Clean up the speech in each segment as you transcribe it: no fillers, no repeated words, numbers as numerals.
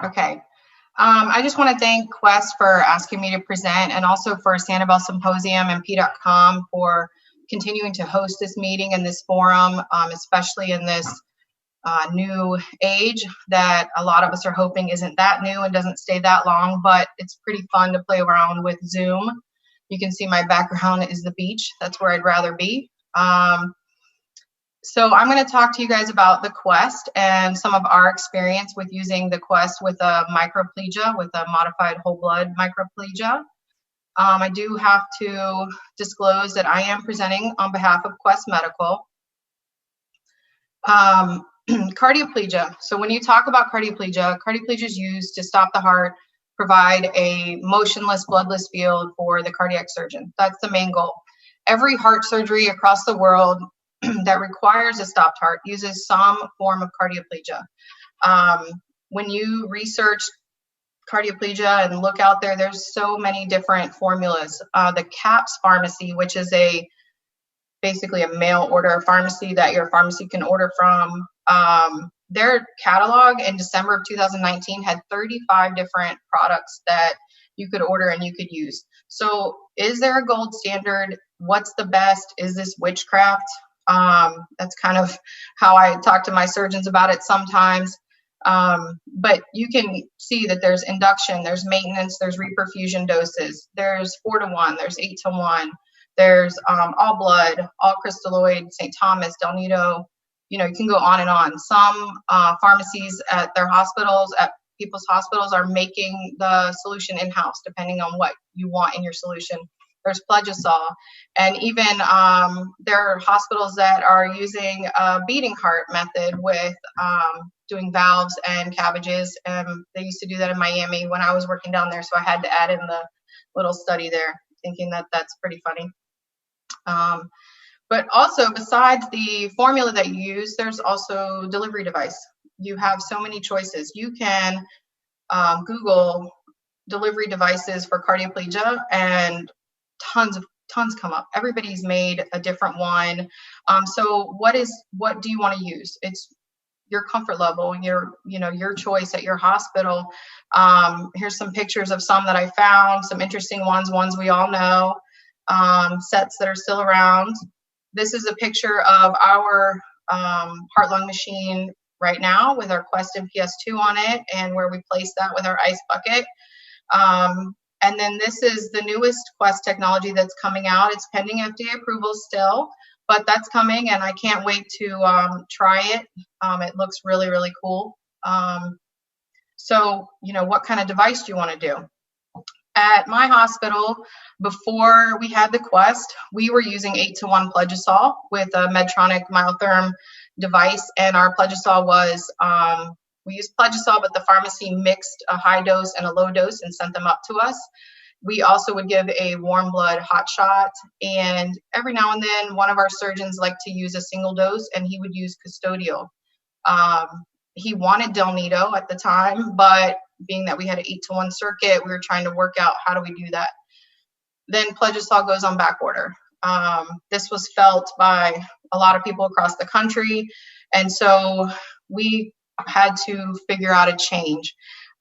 Okay. I just want to thank Quest for asking me to present, and also for Sanibel Symposium and P.com for continuing to host this meeting and this forum, especially in this new age that a lot of us are hoping isn't that new and doesn't stay that long, but it's pretty fun to play around with Zoom. You can see my background is the beach. That's where I'd rather be. So I'm going to talk to you guys about the Quest and some of our experience with using the Quest with a microplegia, with a modified whole blood microplegia. I do have to disclose that I am presenting on behalf of Quest Medical. Cardioplegia. So when you talk about cardioplegia, cardioplegia is used to stop the heart, provide a motionless, bloodless field for the cardiac surgeon. That's the main goal. Every heart surgery across the world that requires a stopped heart uses some form of cardioplegia. When you research cardioplegia and look out there, there's so many different formulas. The CAPS pharmacy, which is basically a mail order pharmacy that your pharmacy can order from, their catalog in December of 2019 had 35 different products that you could order and you could use. So is there a gold standard? What's the best? Is this witchcraft? That's kind of how I talk to my surgeons about it sometimes. But you can see that there's induction, there's maintenance, there's reperfusion doses, there's 4-to-1, there's 8-to-1, there's all blood, all crystalloid, St. Thomas, Del Nido. You know, you can go on and on. Some pharmacies at their hospitals, at people's hospitals, are making the solution in-house, depending on what you want in your solution. There's Plegisol, and even there are hospitals that are using a beating heart method with doing valves and cabbages. They used to do that in Miami when I was working down there, so I had to add in the little study there, thinking that that's pretty funny. But also, besides the formula that you use, there's also delivery device. You have so many choices. You can Google delivery devices for cardioplegia, and tons come up. Everybody's made a different one. So what do you want to use? It's your comfort level, your choice at your hospital. Here's some pictures of some that I found, some interesting ones we all know, sets that are still around. This is a picture of our heart-lung machine right now with our Quest MPS3 on it, and where we place that with our ice bucket. And then this is the newest Quest technology that's coming out. It's pending FDA approval still, but that's coming, and I can't wait to try it. It looks really, really cool. So, what kind of device do you want to do? At my hospital, before we had the Quest, we were using 8-to-1 Plegisol with a Medtronic Myotherm device, and our Plegisol was, we used Plegisol, but the pharmacy mixed a high dose and a low dose and sent them up to us. We also would give a warm blood hot shot, and every now and then one of our surgeons liked to use a single dose, and he would use custodial. He wanted Del Nido at the time, but being that we had an 8-to-1 circuit, we were trying to work out how do we do that. Then Plegisol goes on back order. This was felt by a lot of people across the country, and so we had to figure out a change.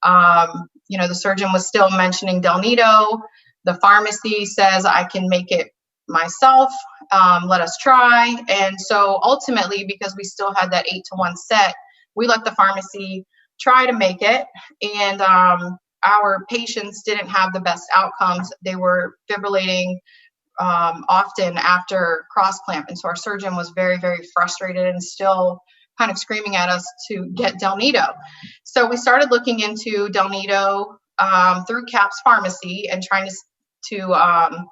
The surgeon was still mentioning Del Nido. The pharmacy says I can make it myself. Let us try. And so ultimately, because we still had that 8-to-1 set, we let the pharmacy try to make it. And our patients didn't have the best outcomes. They were fibrillating often after cross clamp. And so our surgeon was very, very frustrated and still kind of screaming at us to get Del Nido. So we started looking into Del Nido through CAPS Pharmacy and trying to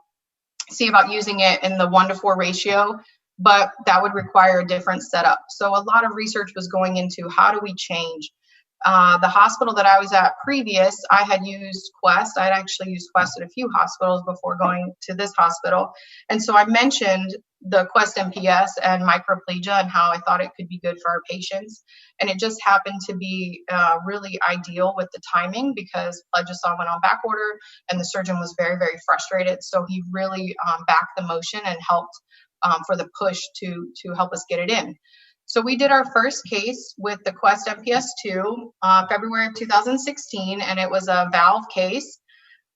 see about using it in the 1-to-4 ratio, but that would require a different setup. So a lot of research was going into how do we change. The hospital that I was at previous, I had used Quest. I'd actually used Quest at a few hospitals before going to this hospital. And so I mentioned the Quest MPS and microplegia and how I thought it could be good for our patients. And it just happened to be really ideal with the timing, because Plegisol went on back order and the surgeon was very, very frustrated. So he really backed the motion and helped for the push to help us get it in. So we did our first case with the Quest MPS2 February of 2016, and it was a valve case.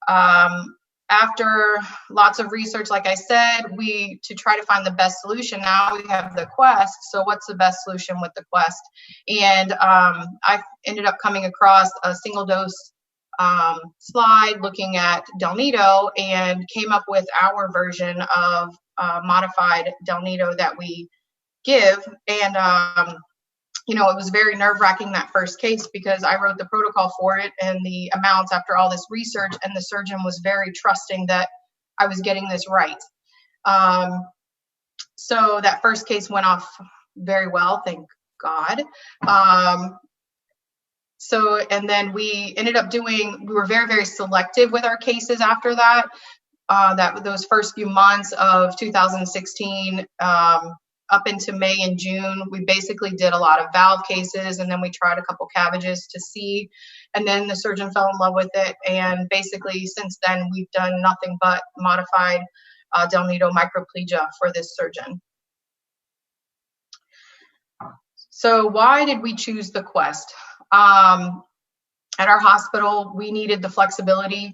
After lots of research, like I said, to try to find the best solution, now we have the Quest. So what's the best solution with the Quest? And I ended up coming across a single dose slide looking at Del NIDO and came up with our version of modified Del NIDO that we give. And you know, it was very nerve-wracking that first case because I wrote the protocol for it and the amounts after all this research, and the surgeon was very trusting that I was getting this right. So that first case went off very well, thank God. And then we ended up we were very, very selective with our cases after that. Those first few months of 2016, up into May and June, we basically did a lot of valve cases, and then we tried a couple CABGs to see, and then the surgeon fell in love with it. And basically since then, we've done nothing but modified Del NIDO microplegia for this surgeon. So why did we choose the Quest? At our hospital, we wanted the flexibility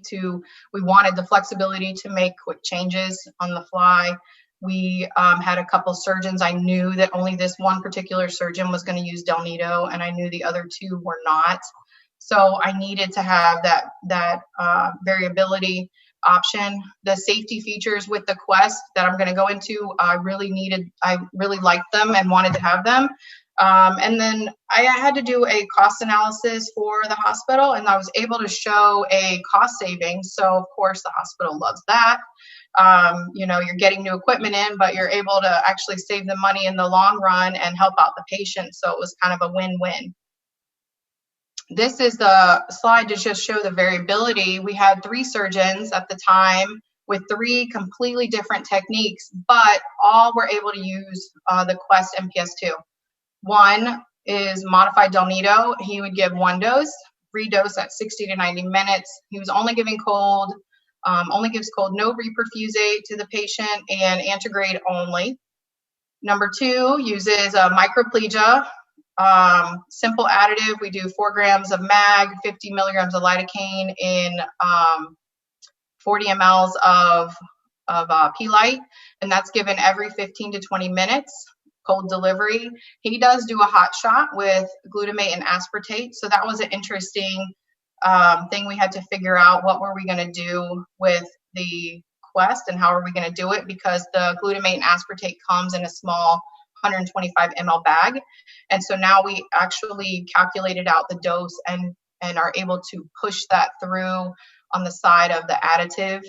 to make quick changes on the fly. We had a couple surgeons. I knew that only this one particular surgeon was going to use Del NIDO, and I knew the other two were not. So I needed to have that variability option. The safety features with the Quest that I'm going to go into, I really liked them and wanted to have them. And then I had to do a cost analysis for the hospital, and I was able to show a cost savings. So of course the hospital loves that. You know, you're getting new equipment in, but you're able to actually save the money in the long run and help out the patient. So it was kind of a win-win. This is the slide to just show the variability. We had 3 surgeons at the time with 3 completely different techniques, but all were able to use the Quest MPS2. One is modified Del NIDO. He would give 1 dose, redose at 60 to 90 minutes. He was only giving cold. Only gives cold, no reperfusate to the patient, and antegrade only. Number 2 uses a MICROPLEGIA, simple additive. We do 4 grams of MAG, 50 milligrams of lidocaine in 40 mLs of P-Lite, and that's given every 15 to 20 minutes, cold delivery. He does do a hot shot with glutamate and aspartate, so that was an interesting thing we had to figure out. What were we going to do with the Quest and how are we going to do it, because the glutamate and aspartate comes in a small 125 ml bag, and so now we actually calculated out the dose and are able to push that through on the side of the additive.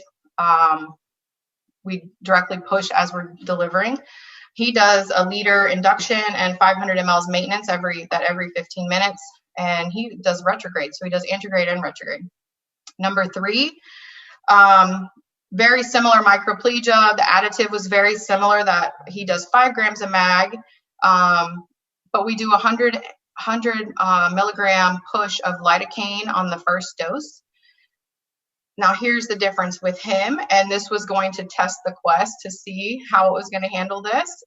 We directly push as we're delivering. He does a liter induction and 500 mLs maintenance every 15 minutes. And he does retrograde, so he does antegrade and retrograde. Number 3, very similar MICROPLEGIA. The additive was very similar, that he does 5 grams of MAG, but we do 100 milligram push of lidocaine on the first dose. Now here's the difference with him, and this was going to test the Quest to see how it was going to handle this.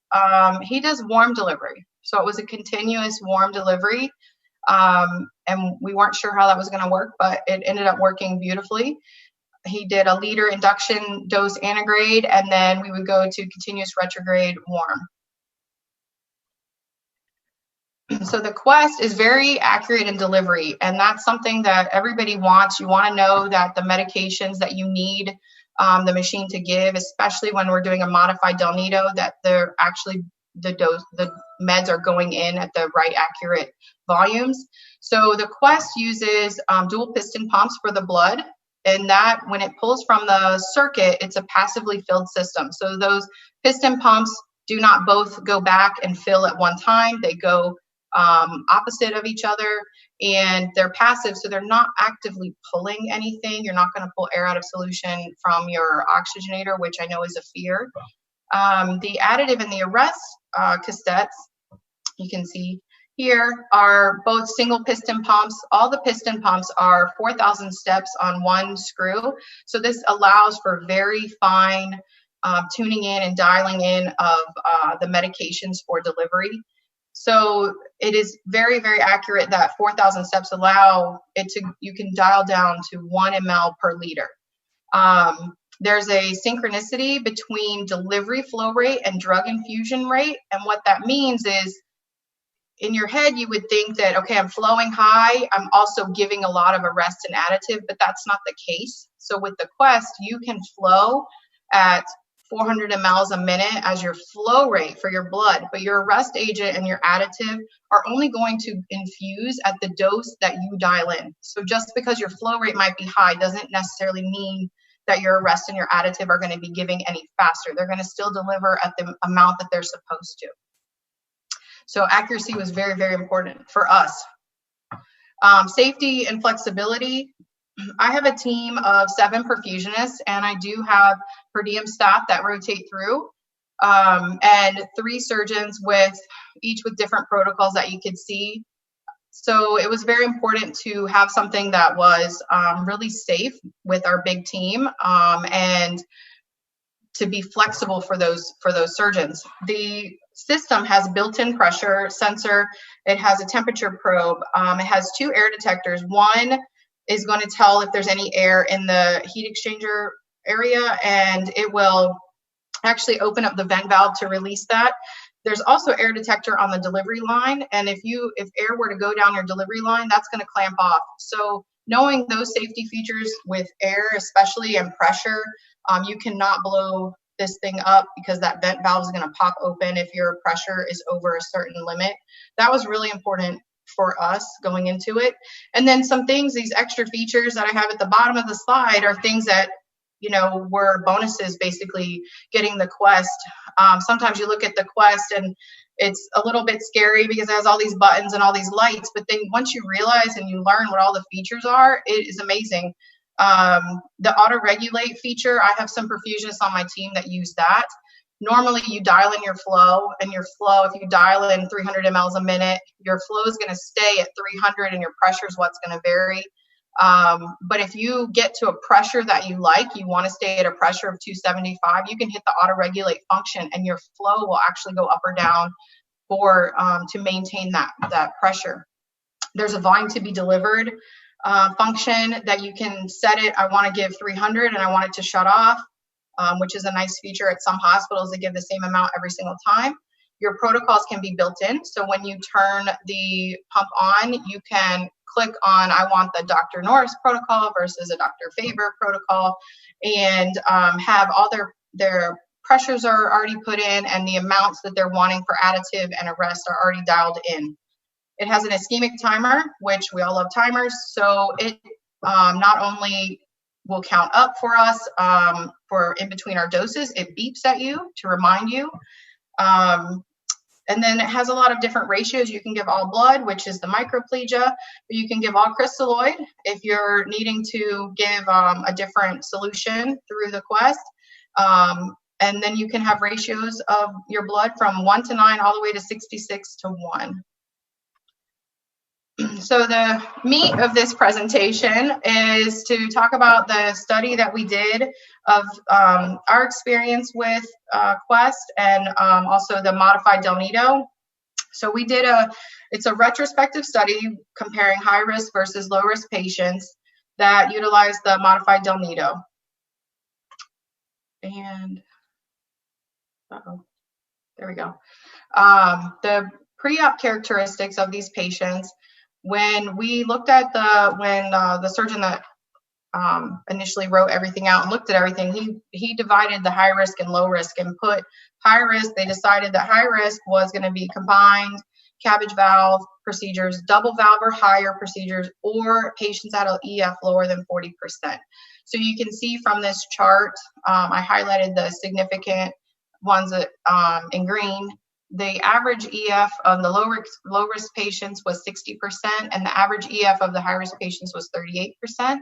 He does warm delivery, so it was a continuous warm delivery. And we weren't sure how that was going to work, but it ended up working beautifully. He did a liter induction dose antegrade, and then we would go to continuous retrograde warm. So the Quest is very accurate in delivery, and that's something that everybody wants. You want to know that the medications that you need the machine to give, especially when we're doing a modified Del NIDO, that they're actually the meds are going in at the right accurate volumes. So the Quest uses dual piston pumps for the blood, and that when it pulls from the circuit, it's a passively filled system. So those piston pumps do not both go back and fill at one time. They go opposite of each other, and they're passive, so they're not actively pulling anything. You're not going to pull air out of solution from your oxygenator, which I know is a fear. The additive and the arrest cassettes, you can see here, are both single piston pumps. All the piston pumps are 4,000 steps on one screw. So this allows for very fine tuning in and dialing in of the medications for delivery. So it is very, very accurate that 4,000 steps allow it to, you can dial down to 1 ml per liter. There's a synchronicity between delivery flow rate and drug infusion rate. And what that means is, in your head, you would think that, okay, I'm flowing high, I'm also giving a lot of arrest and additive, but that's not the case. So with the Quest, you can flow at 400 mLs a minute as your flow rate for your blood, but your arrest agent and your additive are only going to infuse at the dose that you dial in. So just because your flow rate might be high doesn't necessarily mean that your arrest and your additive are going to be giving any faster. They're going to still deliver at the amount that they're supposed to. So accuracy was very, very important for us. Safety and flexibility. I have a team of 7 perfusionists, and I do have per diem staff that rotate through, and 3 surgeons with each with different protocols that you could see. So it was very important to have something that was really safe with our big team, and to be flexible for those surgeons. The system has built-in pressure sensor. It has a temperature probe. It has 2 air detectors. One is going to tell if there's any air in the heat exchanger area, and it will actually open up the vent valve to release that. There's also air detector on the delivery line, and if air were to go down your delivery line, that's going to clamp off. So knowing those safety features with air, especially, and pressure, you cannot blow this thing up because that vent valve is going to pop open if your pressure is over a certain limit. That was really important for us going into it. And then some things, these extra features that I have at the bottom of the slide, are things that, you know, were bonuses, basically getting the Quest. Sometimes you look at the Quest and it's a little bit scary because it has all these buttons and all these lights, but then once you realize and you learn what all the features are, it is amazing. The auto regulate feature, I have some perfusionists on my team that use that. Normally you dial in your flow, and your flow, if you dial in 300 mLs a minute, your flow is going to stay at 300 and your pressure is what's going to vary. But if you get to a pressure that you like, you want to stay at a pressure of 275, you can hit the auto regulate function and your flow will actually go up or down to maintain that pressure. There's a volume to be delivered function that you can set it. I want to give 300 and I want it to shut off, which is a nice feature at some hospitals. They give the same amount every single time. Your protocols can be built in. So when you turn the pump on, you can click on, I want the Dr. Norris protocol versus a Dr. Faber protocol, and have all their pressures are already put in, and the amounts that they're wanting for additive and arrest are already dialed in. It has an ischemic timer, which we all love timers. So it not only will count up for us for in between our doses, it beeps at you to remind you. And then it has a lot of different ratios. You can give all blood, which is the microplegia, but you can give all crystalloid if you're needing to give a different solution through the Quest. And then you can have ratios of your blood from 1 to 9 all the way to 66 to 1. So the meat of this presentation is to talk about the study that we did of our experience with Quest, and also the modified Del NIDO. So we did it's a retrospective study comparing high risk versus low risk patients that utilized the modified Del NIDO. And there we go. The pre-op characteristics of these patients. When we looked at the surgeon that initially wrote everything out and looked at everything, he divided the high risk and low risk and put high risk. They decided that high risk was going to be combined cabbage valve procedures, double valve or higher procedures, or patients at an EF lower than 40%. So you can see from this chart, I highlighted the significant ones that, in green. The average EF of the low risk patients was 60%, and the average EF of the high risk patients was 38%.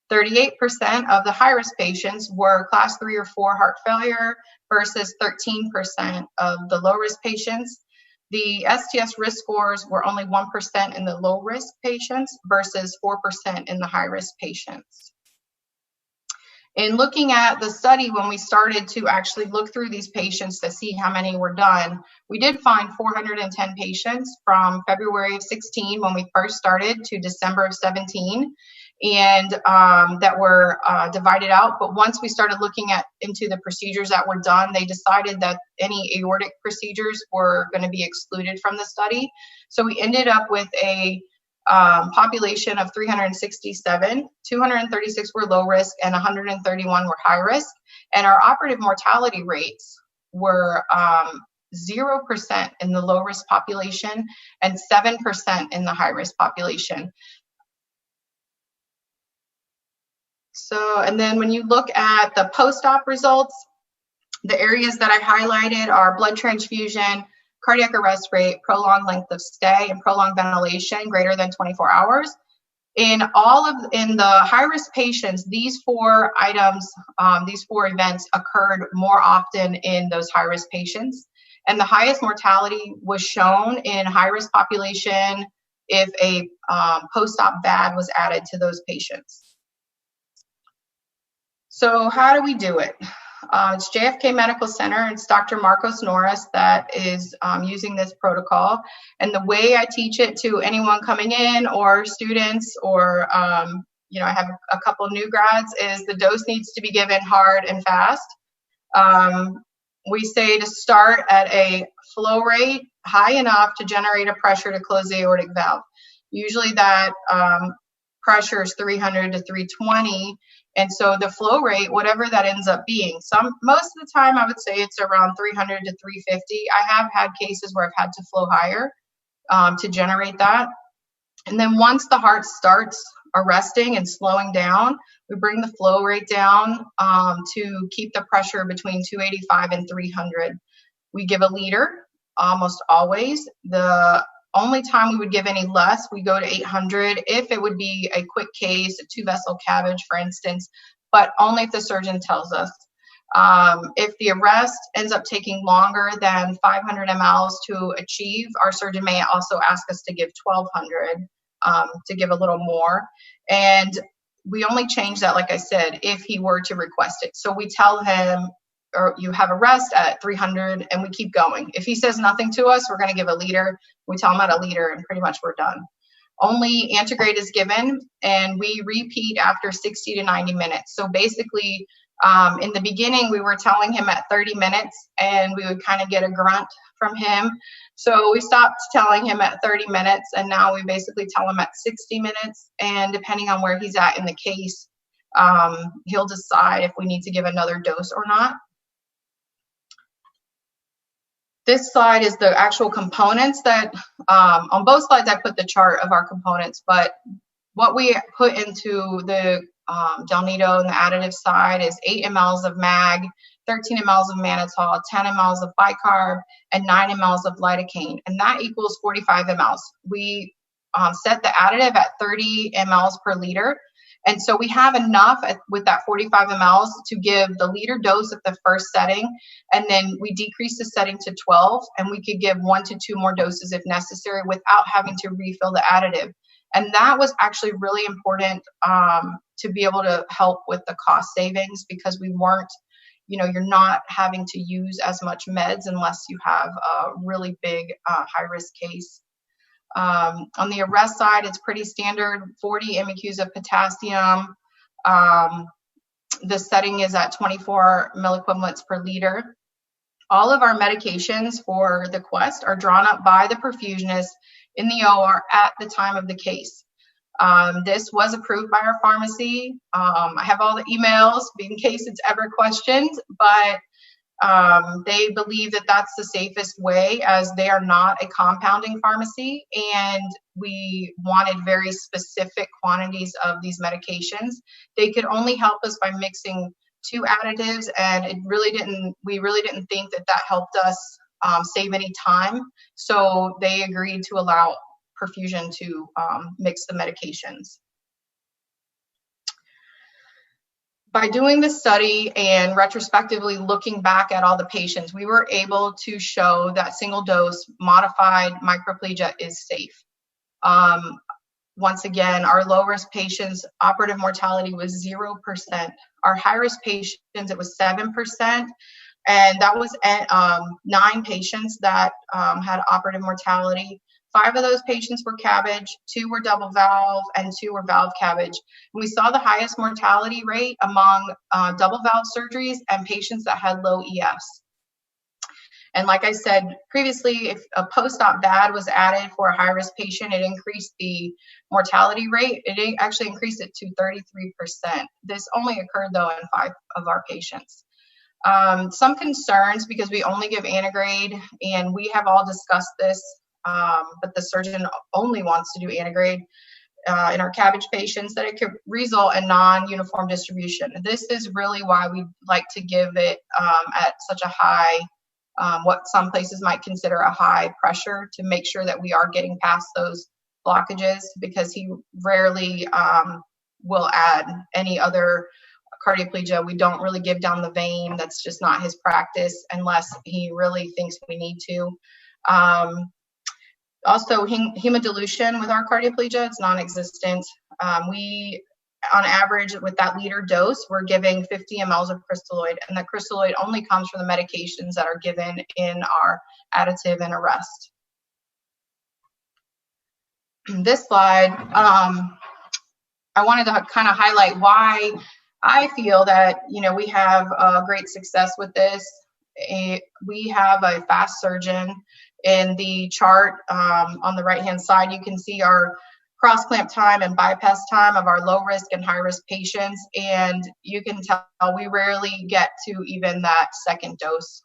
38% of the high risk patients were class 3 or 4 heart failure versus 13% of the low risk patients. The STS risk scores were only 1% in the low risk patients versus 4% in the high risk patients. In looking at the study, when we started to actually look through these patients to see how many were done, we did find 410 patients from February of 16 when we first started to December of 17, and that were divided out. But once we started looking into the procedures that were done, they decided that any aortic procedures were going to be excluded from the study. So we ended up with a population of 367, 236 were low risk and 131 were high risk. And our operative mortality rates were 0% in the low risk population and 7% in the high risk population. So, and then when you look at the post-op results, the areas that I highlighted are blood transfusion, cardiac arrest rate, prolonged length of stay, and prolonged ventilation greater than 24 hours. In the high-risk patients, these four items, these four events occurred more often in those high-risk patients. And the highest mortality was shown in high-risk population if a post-op VAD was added to those patients. So how do we do it? It's JFK Medical Center. It's Dr. Marcos Norris that is using this protocol. And the way I teach it to anyone coming in or students or, I have a couple new grads, is the dose needs to be given hard and fast. We say to start at a flow rate high enough to generate a pressure to close the aortic valve. Usually that pressure is 300 to 320. And so the flow rate, whatever that ends up being, most of the time I would say it's around 300 to 350. I have had cases where I've had to flow higher to generate that. And then once the heart starts arresting and slowing down, we bring the flow rate down to keep the pressure between 285 and 300. We give a liter almost always. The only time we would give any less, we go to 800 if it would be a quick case, a 2-vessel CABG, for instance, but only if the surgeon tells us. If the arrest ends up taking longer than 500 mLs to achieve, our surgeon may also ask us to give 1200 to give a little more. And we only change that, like I said, if he were to request it. So we tell him, or you have a rest at 300, and we keep going. If he says nothing to us, we're going to give a liter. We tell him at a liter, and pretty much we're done. Only antegrade is given, and we repeat after 60 to 90 minutes. So basically, in the beginning, we were telling him at 30 minutes, and we would kind of get a grunt from him. So we stopped telling him at 30 minutes, and now we basically tell him at 60 minutes. And depending on where he's at in the case, he'll decide if we need to give another dose or not. This slide is the actual components that, on both slides I put the chart of our components, but what we put into the Del Nido and the additive side is 8 mLs of mag, 13 mLs of mannitol, 10 mLs of bicarb, and 9 mLs of lidocaine, and that equals 45 mLs. We set the additive at 30 mLs per liter. And so we have enough with that 45 mLs to give the liter dose at the first setting, and then we decrease the setting to 12, and we could give 1 to 2 more doses if necessary without having to refill the additive. And that was actually really important to be able to help with the cost savings, because we weren't, you're not having to use as much meds unless you have a really big high-risk case. On the arrest side, it's pretty standard, 40 MEQs of potassium. The setting is at 24 milliequivalents per liter. All of our medications for the Quest are drawn up by the perfusionist in the OR at the time of the case. This was approved by our pharmacy. I have all the emails in case it's ever questioned, but they believe that that's the safest way, as they are not a compounding pharmacy, and we wanted very specific quantities of these medications. They could only help us by mixing 2 additives, and we really didn't think that helped us save any time. So they agreed to allow Perfusion to mix the medications. By doing this study and retrospectively looking back at all the patients, we were able to show that single dose modified microplegia is safe. once again, our low-risk patients, operative mortality was 0%. Our high-risk patients, it was 7%. And that was 9 patients that had operative mortality. 5 of those patients were CABG, 2 were double valve, and 2 were valve CABG. And we saw the highest mortality rate among double valve surgeries and patients that had low EFs. And like I said previously, if a post-op VAD was added for a high-risk patient, it increased the mortality rate. It actually increased it to 33%. This only occurred, though, in 5 of our patients. Some concerns, because we only give antegrade, and we have all discussed this, but the surgeon only wants to do antegrade in our CABG patients, that it could result in non-uniform distribution. This is really why we like to give it at such a high, what some places might consider a high pressure, to make sure that we are getting past those blockages, because he rarely will add any other cardioplegia. We don't really give down the vein. That's just not his practice unless he really thinks we need to. Also, hemodilution with our cardioplegia, it's non-existent. We, on average, with that liter dose, we're giving 50 mLs of crystalloid, and the crystalloid only comes from the medications that are given in our additive and arrest. This slide, I wanted to kind of highlight why I feel that, you know, we have great success with this. We have a fast surgeon. In the chart on the right-hand side, you can see our cross-clamp time and bypass time of our low-risk and high-risk patients, and you can tell we rarely get to even that second dose.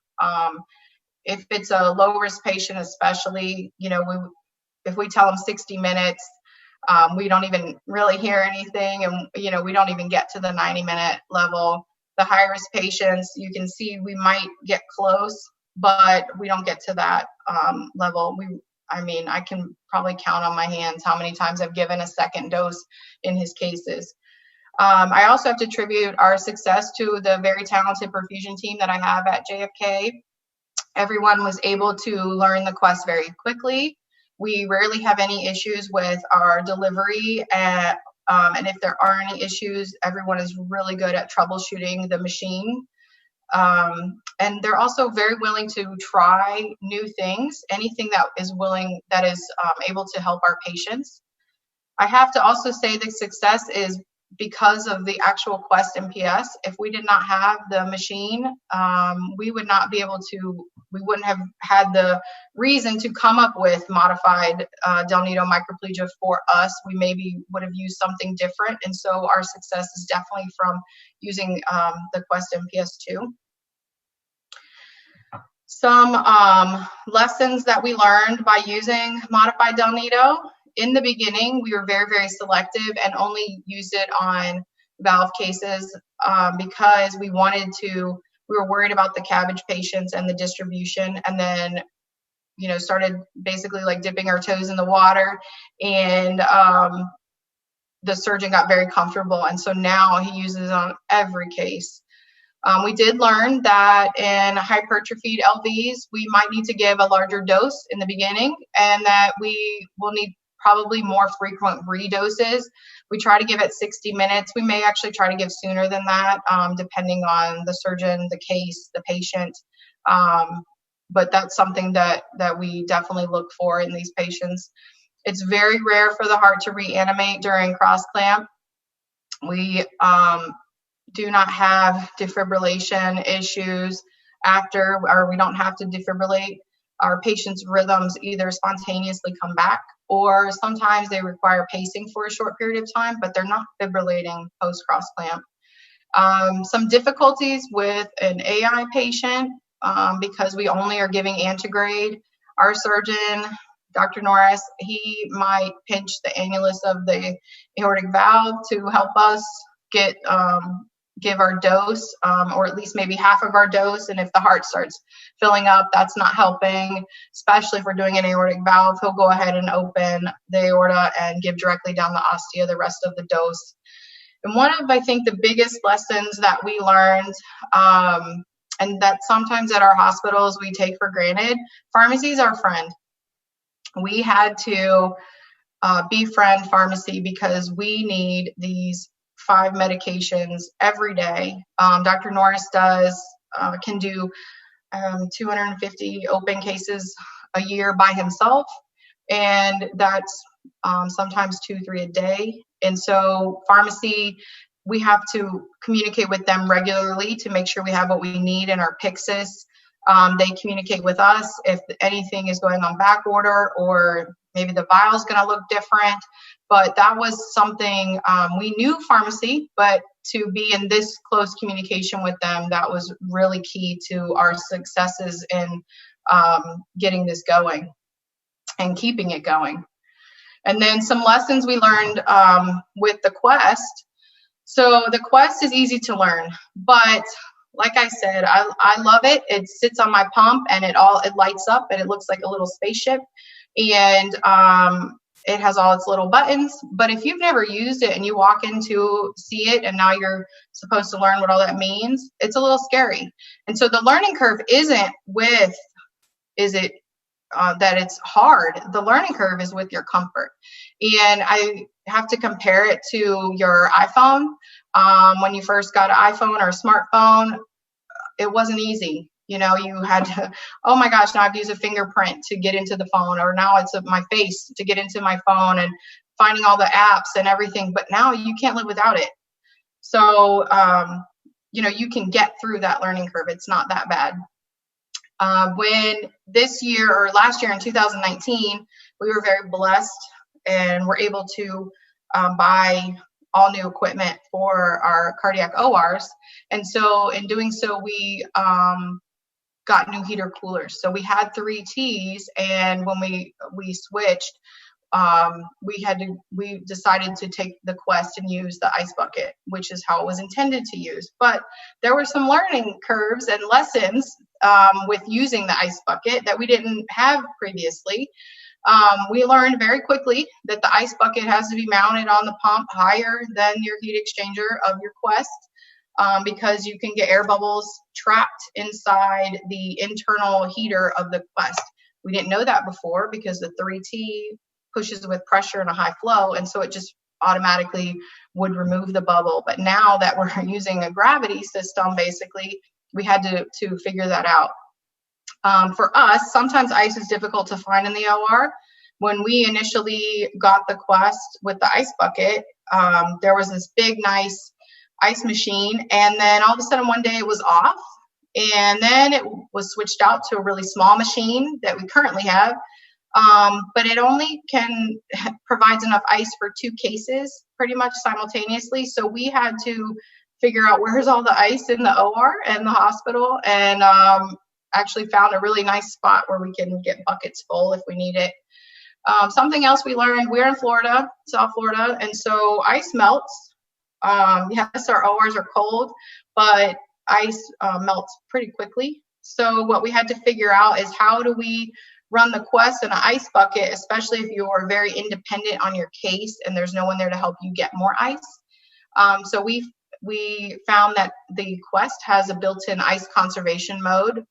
If it's a low-risk patient especially, you know, if we tell them 60 minutes, we don't even really hear anything, and, you know, we don't even get to the 90-minute level. The high-risk patients, you can see we might get close, but we don't get to that level. I mean, I can probably count on my hands how many times I've given a second dose in his cases. I also have to attribute our success to the very talented perfusion team that I have at JFK. Everyone was able to learn the Quest very quickly. We rarely have any issues with our delivery, and if there are any issues, everyone is really good at troubleshooting the machine. And they're also very willing to try new things, anything that is able to help our patients. I have to also say the success is because of the actual Quest MPS. If we did not have the machine, we would not be able to, we wouldn't have had the reason to come up with modified del nido microplegia for us. We maybe would have used something different. And so our success is definitely from using the Quest MPS 2. Some lessons that we learned by using modified del nido. In the beginning, we were very, very selective and only used it on valve cases because we were worried about the CABG patients and the distribution, and then, you know, started basically like dipping our toes in the water, and the surgeon got very comfortable, and so now he uses it on every case. We did learn that in hypertrophied LVs, we might need to give a larger dose in the beginning, and that we will need probably more frequent redoses. We try to give it 60 minutes. We may actually try to give sooner than that, depending on the surgeon, the case, the patient. But that's something that we definitely look for in these patients. It's very rare for the heart to reanimate during cross clamp. We do not have defibrillation issues after, or we don't have to defibrillate. Our patients' rhythms either spontaneously come back, or sometimes they require pacing for a short period of time, but they're not fibrillating post-cross clamp. Some difficulties with an AI patient, because we only are giving antegrade. Our surgeon, Dr. Norris, he might pinch the annulus of the aortic valve to help us give our dose, or at least maybe half of our dose. And if the heart starts filling up, that's not helping, especially if we're doing an aortic valve. He'll go ahead and open the aorta and give directly down the ostia the rest of the dose. And one of, I think, the biggest lessons that we learned, and that sometimes at our hospitals we take for granted, pharmacy is our friend. We had to befriend pharmacy because we need these 5 medications every day. Dr. Norris can do 250 open cases a year by himself, and that's sometimes 2-3 a day. And so pharmacy, we have to communicate with them regularly to make sure we have what we need in our Pyxis. They communicate with us if anything is going on back order, or maybe the vial is going to look different. But that was something, we knew pharmacy, but to be in this close communication with them, that was really key to our successes in getting this going and keeping it going. And then some lessons we learned with the Quest. So the Quest is easy to learn, but like I said, I love it. It sits on my pump and it lights up and it looks like a little spaceship, and it has all its little buttons. But if you've never used it and you walk in to see it and now you're supposed to learn what all that means, it's a little scary. And so the learning curve that it's hard. The learning curve is with your comfort. And I have to compare it to your iPhone. When you first got an iPhone or a smartphone, it wasn't easy. You know, you had to, oh my gosh, now I have to use a fingerprint to get into the phone, or now it's my face to get into my phone, and finding all the apps and everything. But now you can't live without it. So, you know, you can get through that learning curve. It's not that bad. When this year or last year in 2019, we were very blessed and were able to buy all new equipment for our cardiac ORs. And so in doing so, we got new heater coolers. So we had 3 Ts, and when we switched, we decided to take the Quest and use the ice bucket, which is how it was intended to use. But there were some learning curves and lessons with using the ice bucket that we didn't have previously. We learned very quickly that the ice bucket has to be mounted on the pump higher than your heat exchanger of your Quest, because you can get air bubbles trapped inside the internal heater of the Quest. We didn't know that before because the 3T pushes with pressure and a high flow, and so it just automatically would remove the bubble. But now that we're using a gravity system, basically, we had to figure that out. For us, sometimes ice is difficult to find in the OR. When we initially got the Quest with the ice bucket, there was this big, nice ice machine, and then all of a sudden one day it was off, and then it was switched out to a really small machine that we currently have. But it only provides enough ice for 2 cases pretty much simultaneously. So we had to figure out where's all the ice in the OR and the hospital, and actually found a really nice spot where we can get buckets full if we need it. Something else we learned, we're in Florida, South Florida, and so ice melts. Yes, our ORs are cold, but ice melts pretty quickly. So what we had to figure out is how do we run the Quest in an ice bucket, especially if you're very independent on your case and there's no one there to help you get more ice. So we found that the Quest has a built-in ice conservation mode.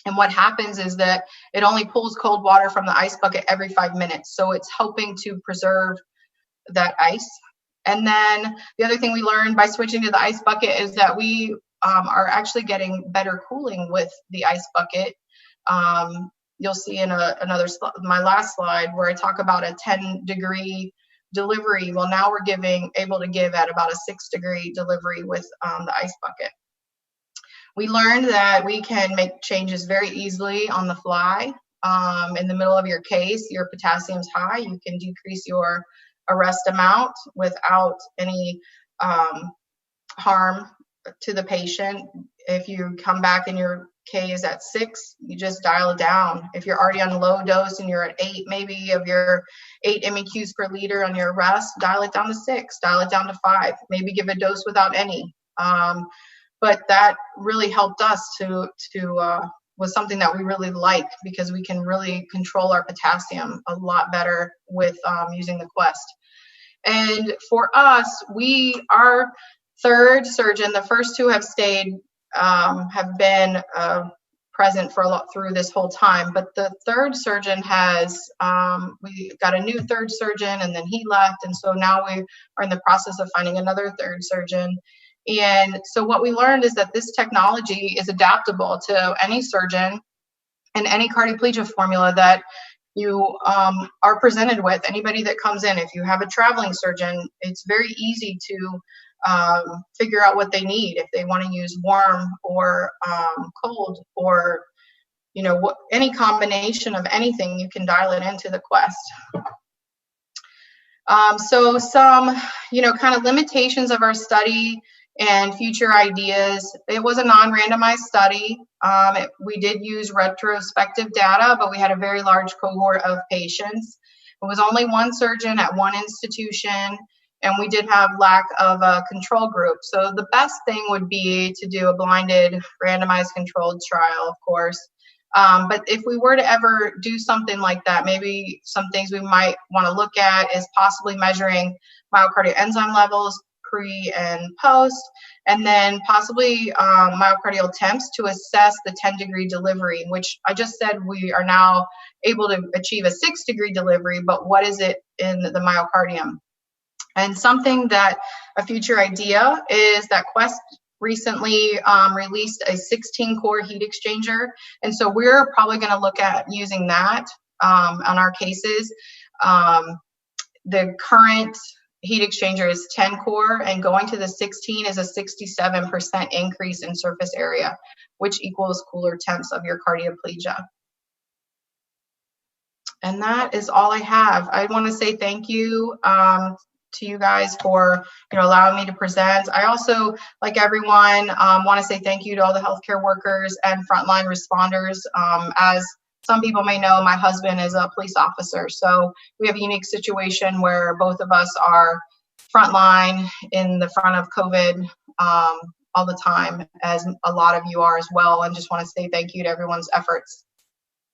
And what happens is that it only pulls cold water from the ice bucket every 5 minutes. So it's helping to preserve that ice. And then the other thing we learned by switching to the ice bucket is that we are actually getting better cooling with the ice bucket. You'll see in my last slide where I talk about a 10-degree delivery. Well, now we're able to give at about a 6-degree delivery with the ice bucket. We learned that we can make changes very easily on the fly. In the middle of your case, your potassium's high, you can decrease your arrest amount without any harm to the patient. If you come back and your K is at 6, you just dial it down. If you're already on low dose and you're at 8, maybe of your 8 MEQs per liter on your arrest, dial it down to 6, dial it down to 5, maybe give a dose without any. But that really helped us was something that we really like, because we can really control our potassium a lot better with using the Quest. And for us, our third surgeon, the first 2 have stayed, have been present for a lot through this whole time. But the third surgeon has, we got a new third surgeon, and then he left. And so now we are in the process of finding another third surgeon. And so what we learned is that this technology is adaptable to any surgeon and any cardioplegia formula that you are presented with. Anybody that comes in, if you have a traveling surgeon, it's very easy to figure out what they need. If they want to use warm or cold, or any combination of anything, you can dial it into the Quest. So some kind of limitations of our study and future ideas. It was a non-randomized study. We did use retrospective data, but we had a very large cohort of patients. It was only one surgeon at one institution, and we did have lack of a control group. So the best thing would be to do a blinded, randomized controlled trial, of course. But if we were to ever do something like that, maybe some things we might want to look at is possibly measuring myocardial enzyme levels pre and post, and then possibly myocardial temps to assess the 10-degree delivery, which I just said we are now able to achieve a 6-degree delivery, but what is it in the myocardium? And something that a future idea is that Quest recently released a 16-core heat exchanger, and so we're probably going to look at using that on our cases. The current heat exchanger is 10-core, and going to the 16 is a 67% increase in surface area, which equals cooler temps of your cardioplegia. And that is all I have. I want to say thank you to you guys for allowing me to present. I also, like everyone, want to say thank you to all the healthcare workers and frontline responders. As some people may know, my husband is a police officer, so we have a unique situation where both of us are frontline in the front of COVID all the time, as a lot of you are as well, and just want to say thank you to everyone's efforts.